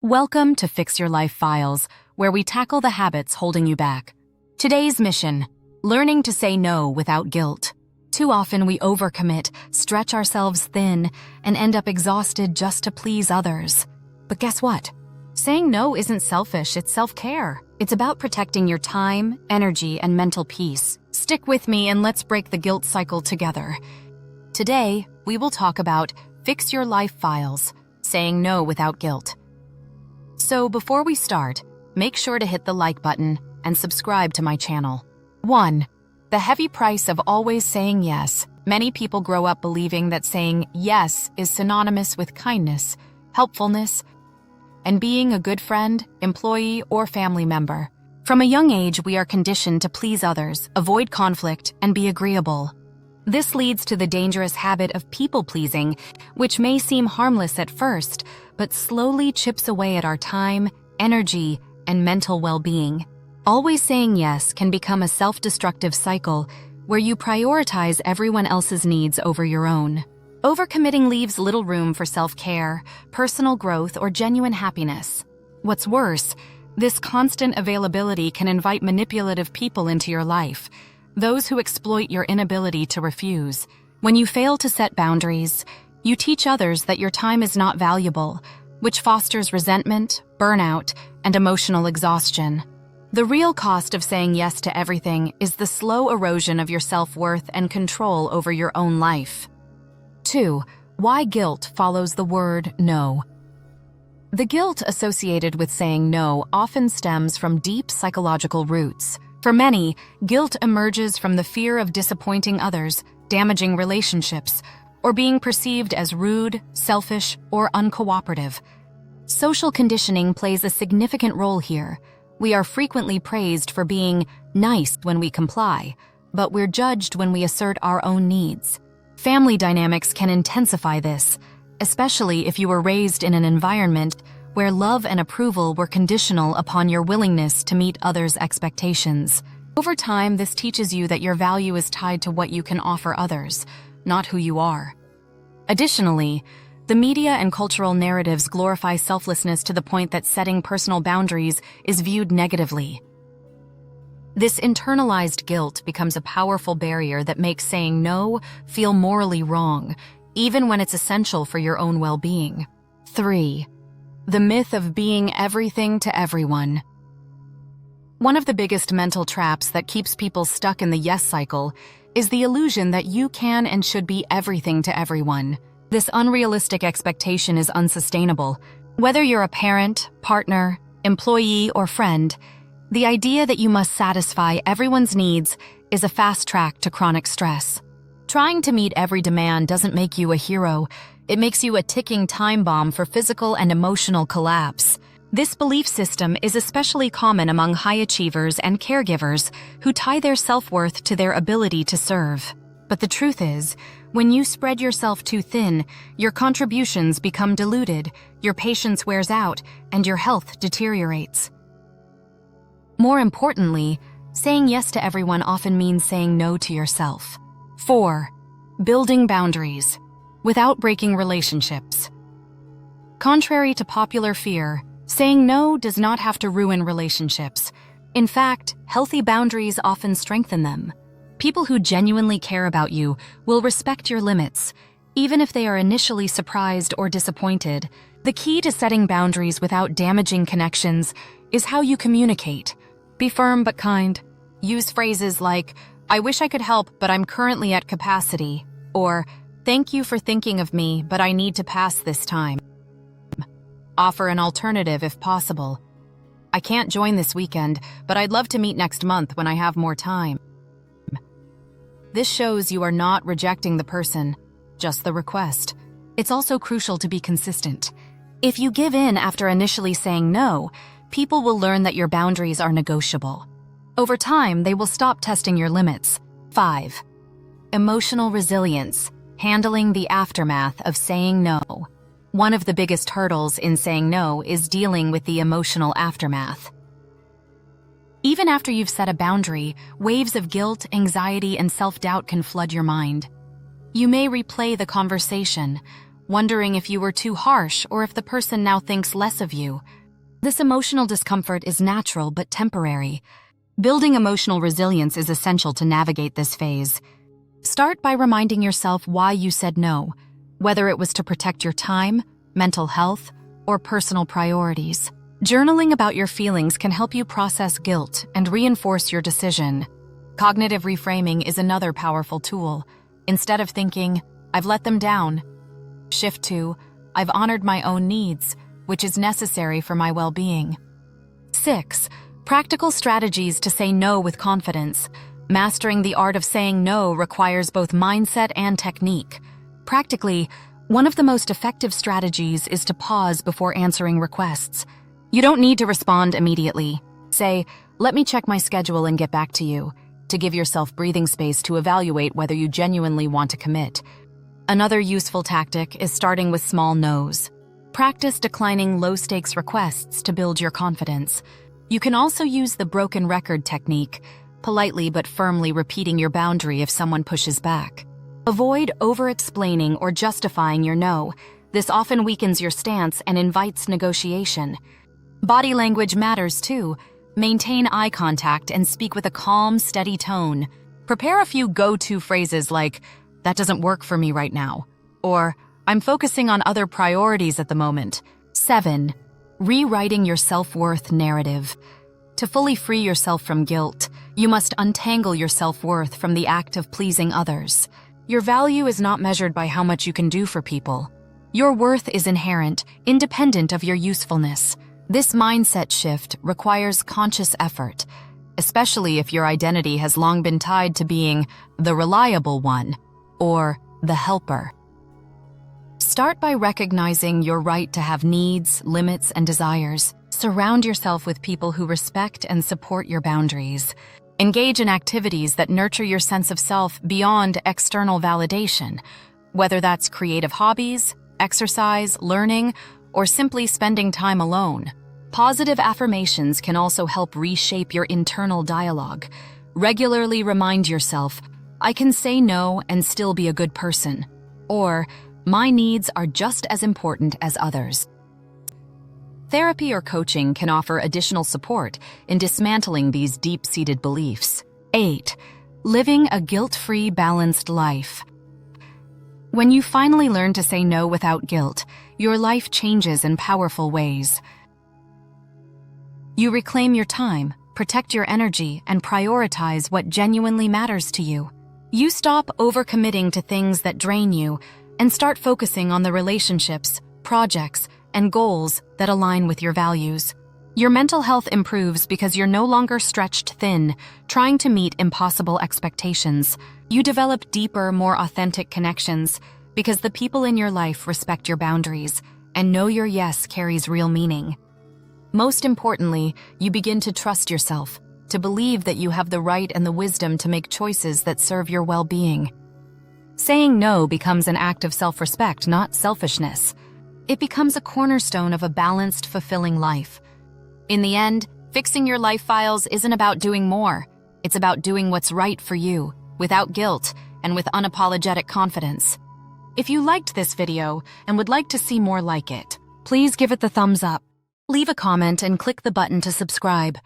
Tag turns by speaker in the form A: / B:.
A: Welcome to Fix Your Life Files, where we tackle the habits holding you back. Today's mission: learning to say no without guilt. Too often we overcommit, stretch ourselves thin, and end up exhausted just to please others. But guess what? Saying no isn't selfish, it's self-care. It's about protecting your time, energy, and mental peace. Stick with me and let's break the guilt cycle together. Today, we will talk about Fix Your Life Files, saying no without guilt. So before we start, make sure to hit the like button and subscribe to my channel. 1. The heavy price of always saying yes. Many people grow up believing that saying yes is synonymous with kindness, helpfulness, and being a good friend, employee, or family member. From a young age, we are conditioned to please others, avoid conflict, and be agreeable. This leads to the dangerous habit of people-pleasing, which may seem harmless at first, but slowly chips away at our time, energy, and mental well-being. Always saying yes can become a self-destructive cycle where you prioritize everyone else's needs over your own. Overcommitting leaves little room for self-care, personal growth, or genuine happiness. What's worse, this constant availability can invite manipulative people into your life, those who exploit your inability to refuse. When you fail to set boundaries, you teach others that your time is not valuable, which fosters resentment, burnout, and emotional exhaustion. The real cost of saying yes to everything is the slow erosion of your self-worth and control over your own life. 2. Why guilt follows the word no. The guilt associated with saying no often stems from deep psychological roots. For many, guilt emerges from the fear of disappointing others, damaging relationships, or being perceived as rude, selfish, or uncooperative. Social conditioning plays a significant role here. We are frequently praised for being nice when we comply, but we're judged when we assert our own needs. Family dynamics can intensify this, especially if you were raised in an environment where love and approval were conditional upon your willingness to meet others' expectations. Over time, this teaches you that your value is tied to what you can offer others, not who you are. Additionally, the media and cultural narratives glorify selflessness to the point that setting personal boundaries is viewed negatively. This internalized guilt becomes a powerful barrier that makes saying no feel morally wrong, even when it's essential for your own well-being. 3. The myth of being everything to everyone. One of the biggest mental traps that keeps people stuck in the yes cycle is the illusion that you can and should be everything to everyone. This unrealistic expectation is unsustainable. Whether you're a parent, partner, employee, or friend, the idea that you must satisfy everyone's needs is a fast track to chronic stress. Trying to meet every demand doesn't make you a hero. It makes you a ticking time bomb for physical and emotional collapse. This belief system is especially common among high achievers and caregivers who tie their self-worth to their ability to serve. But the truth is, when you spread yourself too thin, your contributions become diluted, your patience wears out, and your health deteriorates. More importantly, saying yes to everyone often means saying no to yourself. 4. Building boundaries without breaking relationships. Contrary to popular fear, saying no does not have to ruin relationships. In fact, healthy boundaries often strengthen them. People who genuinely care about you will respect your limits, even if they are initially surprised or disappointed. The key to setting boundaries without damaging connections is how you communicate. Be firm but kind. Use phrases like, "I wish I could help, but I'm currently at capacity," or "Thank you for thinking of me, but I need to pass this time." Offer an alternative if possible. "I can't join this weekend, but I'd love to meet next month when I have more time." This shows you are not rejecting the person, just the request. It's also crucial to be consistent. If you give in after initially saying no, people will learn that your boundaries are negotiable. Over time, they will stop testing your limits. 5. Emotional resilience. Handling the aftermath of saying no. One of the biggest hurdles in saying no is dealing with the emotional aftermath. Even after you've set a boundary, waves of guilt, anxiety, and self-doubt can flood your mind. You may replay the conversation, wondering if you were too harsh or if the person now thinks less of you. This emotional discomfort is natural but temporary. Building emotional resilience is essential to navigate this phase. Start by reminding yourself why you said no, whether it was to protect your time, mental health, or personal priorities. Journaling about your feelings can help you process guilt and reinforce your decision. Cognitive reframing is another powerful tool. Instead of thinking, "I've let them down," shift to, "I've honored my own needs, which is necessary for my well-being." 6. Practical strategies to say no with confidence. Mastering the art of saying no requires both mindset and technique. Practically, one of the most effective strategies is to pause before answering requests. You don't need to respond immediately. Say, "Let me check my schedule and get back to you," to give yourself breathing space to evaluate whether you genuinely want to commit. Another useful tactic is starting with small no's. Practice declining low-stakes requests to build your confidence. You can also use the broken record technique, politely but firmly repeating your boundary if someone pushes back. Avoid over-explaining or justifying your no. This often weakens your stance and invites negotiation. Body language matters too. Maintain eye contact and speak with a calm, steady tone. Prepare a few go-to phrases like, "That doesn't work for me right now," or "I'm focusing on other priorities at the moment." 7. Rewriting your self-worth narrative. To fully free yourself from guilt, you must untangle your self-worth from the act of pleasing others. Your value is not measured by how much you can do for people. Your worth is inherent, independent of your usefulness. This mindset shift requires conscious effort, especially if your identity has long been tied to being the reliable one or the helper. Start by recognizing your right to have needs, limits, and desires. Surround yourself with people who respect and support your boundaries. Engage in activities that nurture your sense of self beyond external validation, whether that's creative hobbies, exercise, learning, or simply spending time alone. Positive affirmations can also help reshape your internal dialogue. Regularly remind yourself, "I can say no and still be a good person," or "My needs are just as important as others." Therapy or coaching can offer additional support in dismantling these deep-seated beliefs. 8. Living a guilt-free, balanced life. When you finally learn to say no without guilt, your life changes in powerful ways. You reclaim your time, protect your energy, and prioritize what genuinely matters to you. You stop overcommitting to things that drain you and start focusing on the relationships, projects, and goals that align with your values. Your mental health improves because you're no longer stretched thin, trying to meet impossible expectations. You develop deeper, more authentic connections because the people in your life respect your boundaries and know your yes carries real meaning. Most importantly, you begin to trust yourself, to believe that you have the right and the wisdom to make choices that serve your well-being. Saying no becomes an act of self-respect, not selfishness. It becomes a cornerstone of a balanced, fulfilling life. In the end, fixing your life files isn't about doing more. It's about doing what's right for you, without guilt and with unapologetic confidence. If you liked this video and would like to see more like it, please give it the thumbs up. Leave a comment and click the button to subscribe.